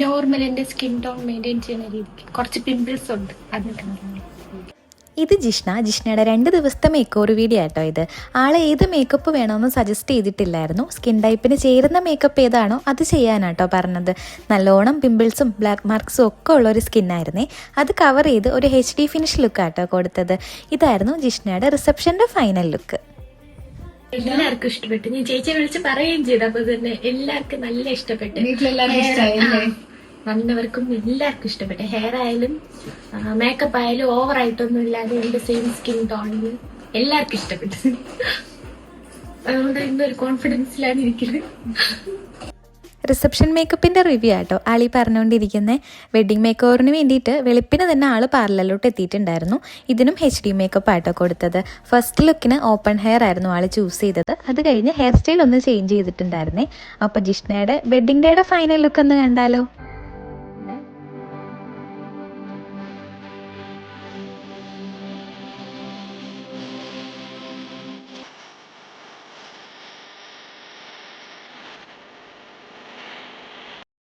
Normal എൻ്റെ skin tone maintain ചെയ്യുന്ന രീതിക്ക് കുറച്ച് പിമ്പിൾസ് ഉണ്ട് അതിൻ്റെ. ഇത് ജിഷ്ണയുടെ 2 ദിവസത്തെ മേക്ക് ഓവർ വീഡിയോ ആട്ടോ ഇത്. ആൾ ഏത് മേക്കപ്പ് വേണമെന്ന് സജസ്റ്റ് ചെയ്തിട്ടില്ലായിരുന്നു. സ്കിൻ ടൈപ്പിന് ചേരുന്ന മേക്കപ്പ് ഏതാണോ അത് ചെയ്യാനാട്ടോ പറഞ്ഞത്. നല്ലോണം പിമ്പിൾസും ബ്ലാക്ക് മാർക്സും ഒക്കെ ഉള്ളൊരു സ്കിന്നായിരുന്നേ. അത് കവർ ചെയ്ത് ഒരു HD ഫിനിഷ് ലുക്കാട്ടോ കൊടുത്തത്. ഇതായിരുന്നു ജിഷ്ണയുടെ റിസപ്ഷൻ്റെ ഫൈനൽ ലുക്ക്. എല്ലാവർക്കും ഇഷ്ടപ്പെട്ടു. ഞാൻ ചേച്ചിയെ വിളിച്ച് പറയുകയും ചെയ്തു. അപ്പൊ തന്നെ എല്ലാവർക്കും നല്ല ഇഷ്ടപ്പെട്ടു. വന്നവർക്കും എല്ലാവർക്കും ഇഷ്ടപ്പെട്ടു. ഹെയർ ആയാലും മേക്കപ്പ് ആയാലും ഓവറായിട്ടൊന്നും ഇല്ലാതെ എന്റെ സെയിം സ്കിൻ ടോണിന് എല്ലാവർക്കും ഇഷ്ടപ്പെട്ടു. അതുകൊണ്ട് ഇന്നൊരു കോൺഫിഡൻസിലാണ് ഇരിക്കുന്നത്. റിസപ്ഷൻ മേക്കപ്പിൻ്റെ റിവ്യൂ ആട്ടോ ആളി പറഞ്ഞുകൊണ്ടിരിക്കുന്നത്. വെഡ്ഡിങ് മേക്ക് ഓവറിന് വേണ്ടിയിട്ട് വെളുപ്പിന് തന്നെ ആൾ പാർലറിലോട്ട് എത്തിയിട്ടുണ്ടായിരുന്നു. ഇതിനും HD മേക്കപ്പ് ആട്ടോ കൊടുത്തത്. ഫസ്റ്റ് ലുക്കിന് ഓപ്പൺ ഹെയർ ആയിരുന്നു ആൾ ചൂസ് ചെയ്തത്. അത് കഴിഞ്ഞ് ഹെയർ സ്റ്റൈൽ ഒന്ന് ചേഞ്ച് ചെയ്തിട്ടുണ്ടായിരുന്നേ. അപ്പോൾ ജിഷ്ണയുടെ വെഡ്ഡിങ് ഡേയുടെ ഫൈനൽ ലുക്ക് ഒന്ന് കണ്ടാലോ.